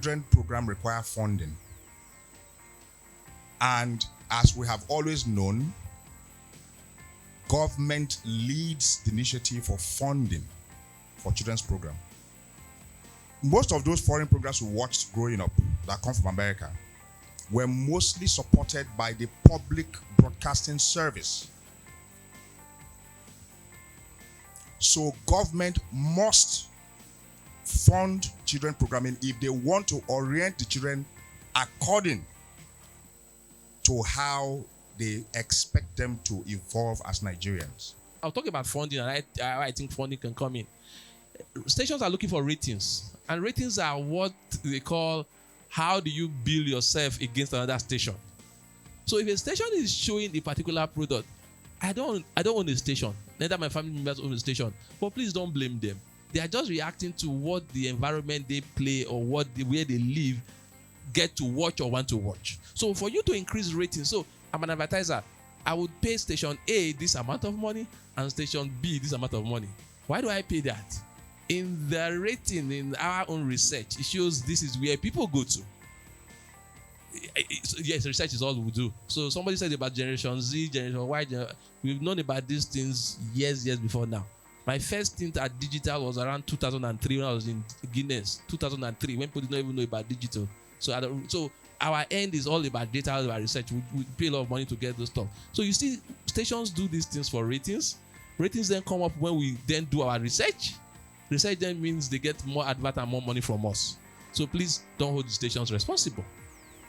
children program require funding. And as we have always known, government leads the initiative for funding for children's program. Most of those foreign programs we watched growing up that come from America were mostly supported by the public broadcasting service. So government must fund children programming if they want to orient the children according to how they expect them to evolve as Nigerians. I'll talk about funding, and I think funding can come in. Stations are looking for ratings, and ratings are what they call how do you build yourself against another station. So if a station is showing a particular product, I don't own a station, neither my family members own a station, but please don't blame them. They are just reacting to what the environment they play or where they live get to watch or want to watch. So for you to increase ratings, so I'm an advertiser, I would pay station A this amount of money and station B this amount of money. Why do I pay that? In the rating, in our own research, it shows this is where people go to. Yes, research is all we do. So somebody said about Generation Z, Generation Y, we've known about these things years before now. My first stint at digital was around 2003 when I was in Guinness. 2003, when people did not even know about digital. So our end is all about data, all about research. We pay a lot of money to get those stuff. So you see, stations do these things for ratings. Ratings then come up when we then do our research. Research then means they get more advert and more money from us. So please don't hold the stations responsible.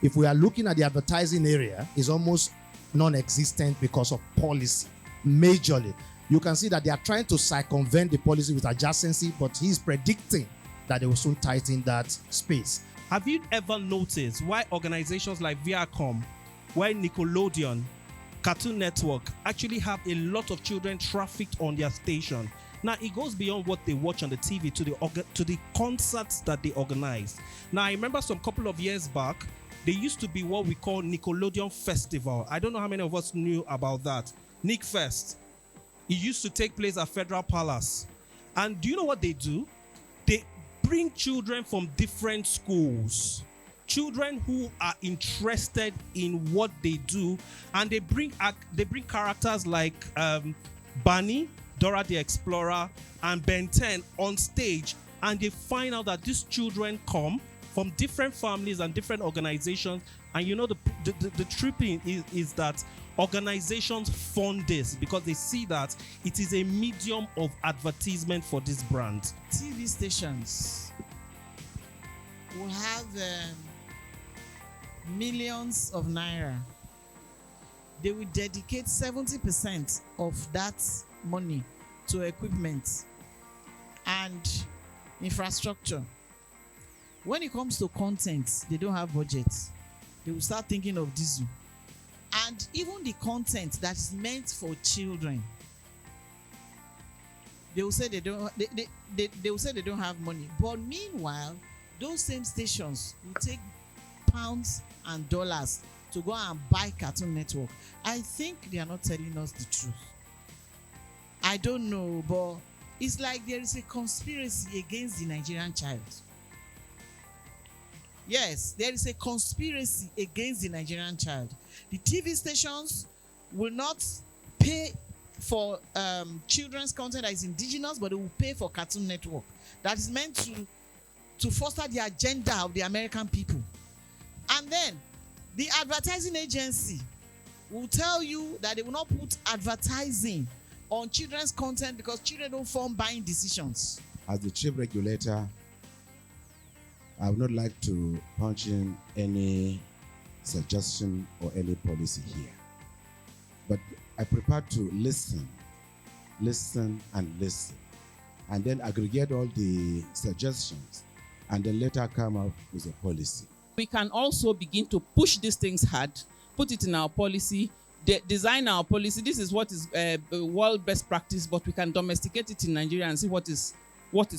If we are looking at the advertising area, it's almost non-existent because of policy, majorly. You can see that they are trying to circumvent the policy with adjacency, but he's predicting that they will soon tighten that space. Have you ever noticed why organizations like Viacom, why Nickelodeon, Cartoon Network actually have a lot of children trafficked on their station? Now, it goes beyond what they watch on the TV to the concerts that they organize. Now, I remember some couple of years back, there used to be what we call Nickelodeon Festival. I don't know how many of us knew about that. Nick Fest. It used to take place at Federal Palace. And do you know what they do? They bring children from different schools, children who are interested in what they do, and they bring characters like Barney, Dora the Explorer, and Ben 10 on stage, and they find out that these children come from different families and different organizations. And you know, the tripping is that organizations fund this because they see that it is a medium of advertisement for this brand. TV stations will have millions of naira. They will dedicate 70% of that money to equipment and infrastructure. When it comes to content, they don't have budgets. They will start thinking of diesel. And even the content that is meant for children, they will say they will say they don't have money. But meanwhile, those same stations will take pounds and dollars to go and buy Cartoon Network. I think they are not telling us the truth. I don't know, but it's like there is a conspiracy against the Nigerian child. Yes, there is a conspiracy against the Nigerian child. The TV stations will not pay for children's content that is indigenous, but they will pay for Cartoon Network that is meant to foster the agenda of the American people. And then the advertising agency will tell you that they will not put advertising on children's content because children don't form buying decisions. As the chief regulator, I would not like to punch in any suggestion or any policy here. But I prefer to listen, and then aggregate all the suggestions, and then later come up with a policy. We can also begin to push these things hard, put it in our policy, design our policy. This is what is world best practice, but we can domesticate it in Nigeria and see what is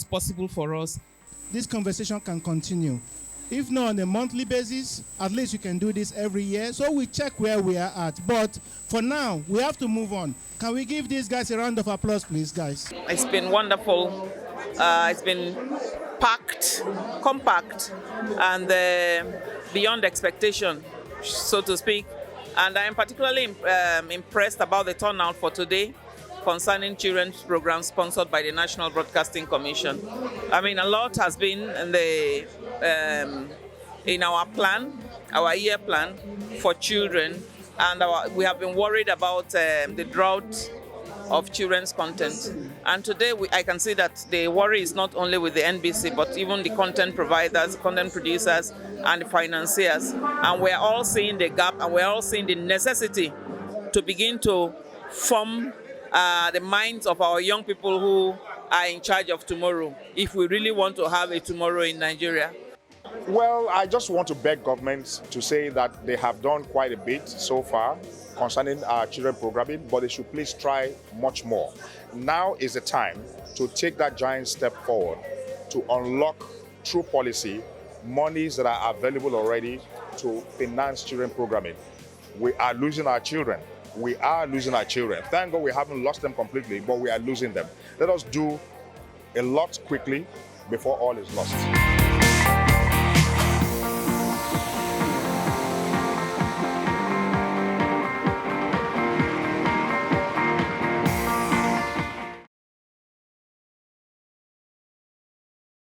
possible for us. This conversation can continue. If not on a monthly basis, at least you can do this every year. So we check where we are at. But for now, we have to move on. Can we give these guys a round of applause, please, guys? It's been wonderful. It's been compact, and beyond expectation, so to speak. And I am particularly impressed about the turnout for today concerning children's programs sponsored by the National Broadcasting Commission. I mean, a lot has been in our plan, our year plan for children, and we have been worried about the drought of children's content. And today I can see that the worry is not only with the NBC, but even the content providers, content producers, and the financiers. And we're all seeing the gap, and we're all seeing the necessity to begin to form the minds of our young people who are in charge of tomorrow, if we really want to have a tomorrow in Nigeria. Well, I just want to beg governments to say that they have done quite a bit so far concerning our children programming, but they should please try much more. Now is the time to take that giant step forward to unlock through policy monies that are available already to finance children programming. We are losing our children. We are losing our children. Thank God we haven't lost them completely, but we are losing them. Let us do a lot quickly before all is lost.